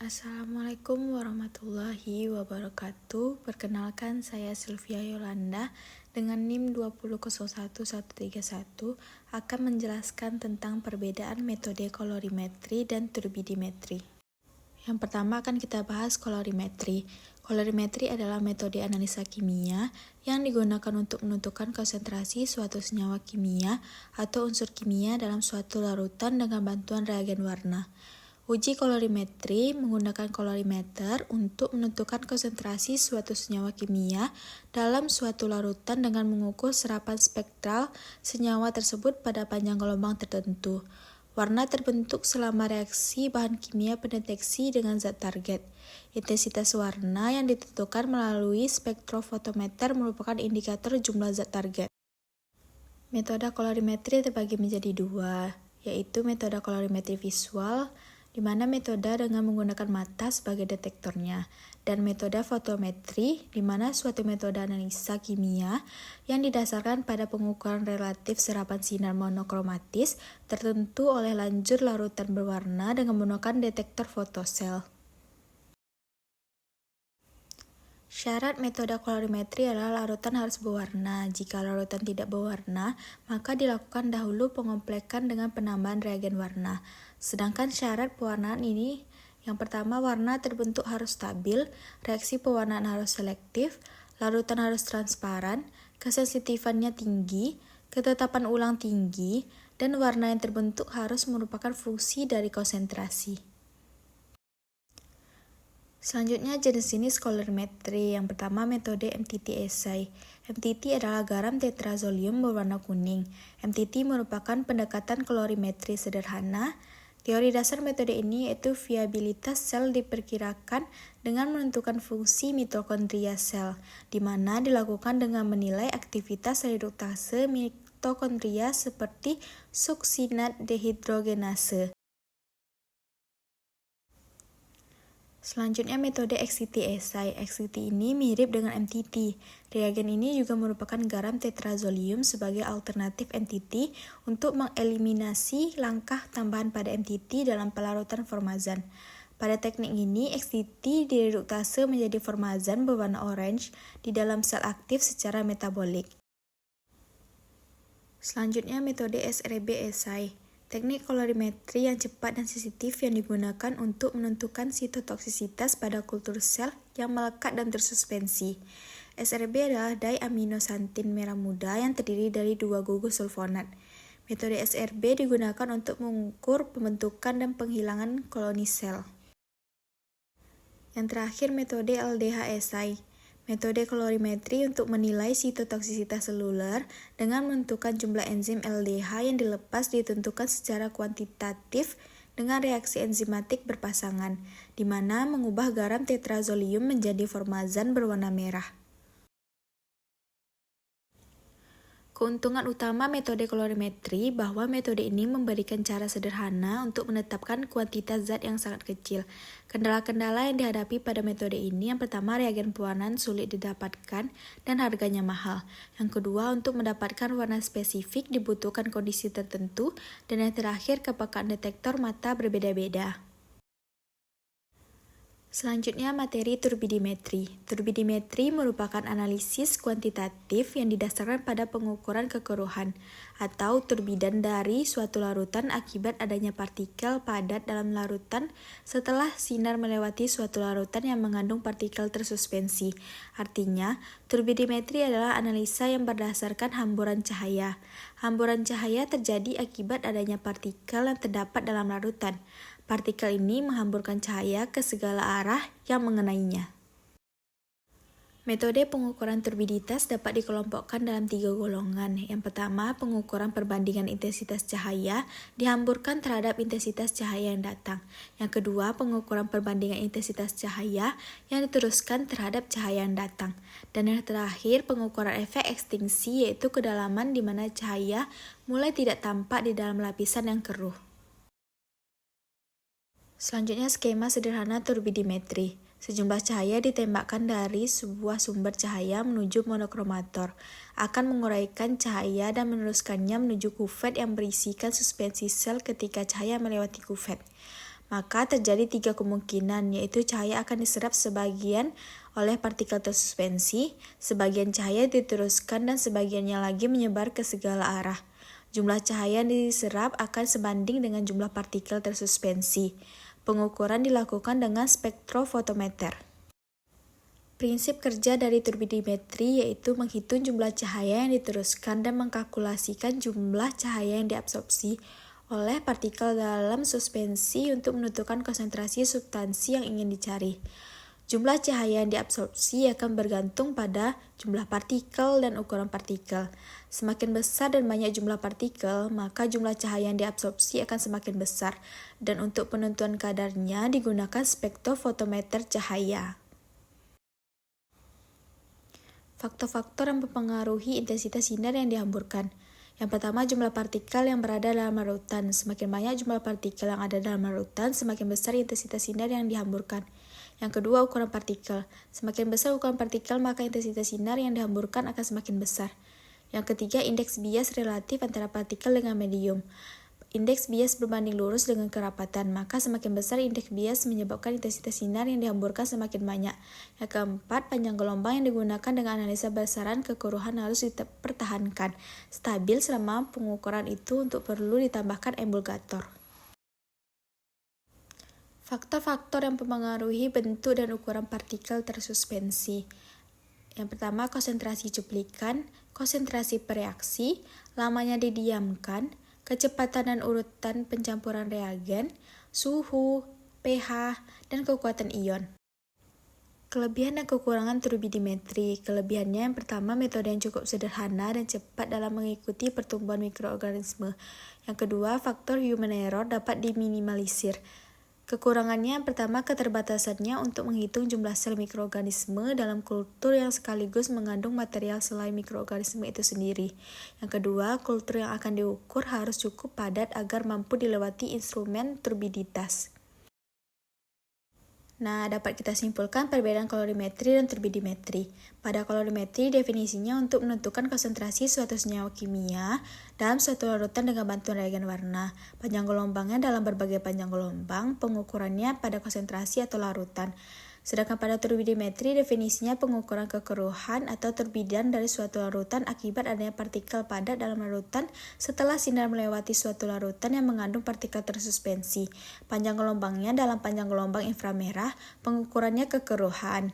Assalamualaikum warahmatullahi wabarakatuh. Perkenalkan, saya Sylvia Yolanda dengan NIM 2001131 akan menjelaskan tentang perbedaan metode kolorimetri dan turbidimetri. Yang pertama akan kita bahas kolorimetri. Kolorimetri adalah metode analisa kimia yang digunakan untuk menentukan konsentrasi suatu senyawa kimia atau unsur kimia dalam suatu larutan dengan bantuan reagen warna. Uji kolorimetri menggunakan kolorimeter untuk menentukan konsentrasi suatu senyawa kimia dalam suatu larutan dengan mengukur serapan spektral senyawa tersebut pada panjang gelombang tertentu. Warna terbentuk selama reaksi bahan kimia pendeteksi dengan zat target. Intensitas warna yang ditentukan melalui spektrofotometer merupakan indikator jumlah zat target. Metode kolorimetri terbagi menjadi dua, yaitu metode kolorimetri visual, di mana metode dengan menggunakan mata sebagai detektornya, dan metode fotometri, di mana suatu metode analisa kimia yang didasarkan pada pengukuran relatif serapan sinar monokromatis tertentu oleh lanjut larutan berwarna dengan menggunakan detektor fotosel. Syarat metode kolorimetri adalah larutan harus berwarna. Jika larutan tidak berwarna, maka dilakukan dahulu pengomplekan dengan penambahan reagen warna. Sedangkan syarat pewarnaan ini, yang pertama warna terbentuk harus stabil, reaksi pewarnaan harus selektif, larutan harus transparan, kesensitifannya tinggi, ketetapan ulang tinggi, dan warna yang terbentuk harus merupakan fungsi dari konsentrasi. Selanjutnya jenis-jenis kolorimetri. Yang pertama metode MTT assay. MTT adalah garam tetrazolium berwarna kuning. MTT merupakan pendekatan kolorimetri sederhana. Teori dasar metode ini yaitu viabilitas sel diperkirakan dengan menentukan fungsi mitokondria sel, di mana dilakukan dengan menilai aktivitas reduktase mitokondria seperti suksinat dehidrogenase. Selanjutnya metode XCT assay. XCT ini mirip dengan MTT. Reagen ini juga merupakan garam tetrazolium sebagai alternatif MTT untuk mengeliminasi langkah tambahan pada MTT dalam pelarutan formazan. Pada teknik ini, XCT direduktase menjadi formazan berwarna orange di dalam sel aktif secara metabolik. Selanjutnya metode SRB assay. Teknik kolorimetri yang cepat dan sensitif yang digunakan untuk menentukan sitotoksisitas pada kultur sel yang melekat dan tersuspensi. SRB adalah diaminosantin merah muda yang terdiri dari 2 gugus sulfonat. Metode SRB digunakan untuk mengukur pembentukan dan penghilangan koloni sel. Yang terakhir metode LDH assay. Metode kolorimetri untuk menilai sitotoksisitas seluler dengan menentukan jumlah enzim LDH yang dilepas ditentukan secara kuantitatif dengan reaksi enzimatik berpasangan, di mana mengubah garam tetrazolium menjadi formazan berwarna merah. Keuntungan utama metode kolorimetri bahwa metode ini memberikan cara sederhana untuk menetapkan kuantitas zat yang sangat kecil. Kendala-kendala yang dihadapi pada metode ini yang pertama reagen pewarnaan sulit didapatkan dan harganya mahal. Yang kedua untuk mendapatkan warna spesifik dibutuhkan kondisi tertentu dan yang terakhir kepekaan detektor mata berbeda-beda. Selanjutnya materi turbidimetri. Turbidimetri merupakan analisis kuantitatif yang didasarkan pada pengukuran kekeruhan atau turbidan dari suatu larutan akibat adanya partikel padat dalam larutan setelah sinar melewati suatu larutan yang mengandung partikel tersuspensi. Artinya, turbidimetri adalah analisa yang berdasarkan hamburan cahaya. Hamburan cahaya terjadi akibat adanya partikel yang terdapat dalam larutan. Partikel ini menghamburkan cahaya ke segala arah yang mengenainya. Metode pengukuran turbiditas dapat dikelompokkan dalam 3 golongan. Yang pertama, pengukuran perbandingan intensitas cahaya dihamburkan terhadap intensitas cahaya yang datang. Yang kedua, pengukuran perbandingan intensitas cahaya yang diteruskan terhadap cahaya yang datang. Dan yang terakhir, pengukuran efek ekstingsi yaitu kedalaman di mana cahaya mulai tidak tampak di dalam lapisan yang keruh. Selanjutnya skema sederhana turbidimetri. Sejumlah cahaya ditembakkan dari sebuah sumber cahaya menuju monokromator, akan menguraikan cahaya dan meneruskannya menuju kuvet yang berisikan suspensi sel ketika cahaya melewati kuvet. Maka terjadi 3 kemungkinan, yaitu cahaya akan diserap sebagian oleh partikel tersuspensi, sebagian cahaya diteruskan, dan sebagiannya lagi menyebar ke segala arah. Jumlah cahaya yang diserap akan sebanding dengan jumlah partikel tersuspensi. Pengukuran dilakukan dengan spektrofotometer. Prinsip kerja dari turbidimetri yaitu menghitung jumlah cahaya yang diteruskan dan mengkalkulasikan jumlah cahaya yang diabsorpsi oleh partikel dalam suspensi untuk menentukan konsentrasi substansi yang ingin dicari. Jumlah cahaya yang diabsorpsi akan bergantung pada jumlah partikel dan ukuran partikel. Semakin besar dan banyak jumlah partikel, maka jumlah cahaya yang diabsorpsi akan semakin besar, dan untuk penentuan kadarnya digunakan spektrofotometer cahaya. Faktor-faktor yang mempengaruhi intensitas sinar yang dihamburkan. Yang pertama, jumlah partikel yang berada dalam larutan. Semakin banyak jumlah partikel yang ada dalam larutan, semakin besar intensitas sinar yang dihamburkan. Yang kedua, ukuran partikel. Semakin besar ukuran partikel, maka intensitas sinar yang dihamburkan akan semakin besar. Yang ketiga, indeks bias relatif antara partikel dengan medium. Indeks bias berbanding lurus dengan kerapatan, maka semakin besar indeks bias menyebabkan intensitas sinar yang dihamburkan semakin banyak. Yang keempat, panjang gelombang yang digunakan dengan analisa besaran kekeruhan harus dipertahankan stabil selama pengukuran itu untuk perlu ditambahkan emulgator. Faktor-faktor yang mempengaruhi bentuk dan ukuran partikel tersuspensi. Yang pertama, konsentrasi cuplikan, konsentrasi pereaksi, lamanya didiamkan, kecepatan dan urutan pencampuran reagen, suhu, pH, dan kekuatan ion. Kelebihan dan kekurangan turbidimetri. Kelebihannya yang pertama, metode yang cukup sederhana dan cepat dalam mengikuti pertumbuhan mikroorganisme. Yang kedua, faktor human error dapat diminimalisir. Kekurangannya yang pertama, keterbatasannya untuk menghitung jumlah sel mikroorganisme dalam kultur yang sekaligus mengandung material selain mikroorganisme itu sendiri. Yang kedua, kultur yang akan diukur harus cukup padat agar mampu dilewati instrumen turbiditas. Nah, dapat kita simpulkan perbedaan kolorimetri dan turbidimetri. Pada kolorimetri, definisinya untuk menentukan konsentrasi suatu senyawa kimia dalam suatu larutan dengan bantuan reagen warna. Panjang gelombangnya dalam berbagai panjang gelombang, pengukurannya pada konsentrasi atau larutan. Sedangkan pada turbidimetri, definisinya pengukuran kekeruhan atau turbidan dari suatu larutan akibat adanya partikel padat dalam larutan setelah sinar melewati suatu larutan yang mengandung partikel tersuspensi. Panjang gelombangnya dalam panjang gelombang inframerah, pengukurannya kekeruhan.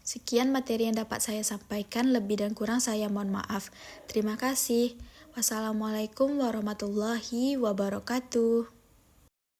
Sekian materi yang dapat saya sampaikan, lebih dan kurang saya mohon maaf. Terima kasih. Wassalamualaikum warahmatullahi wabarakatuh.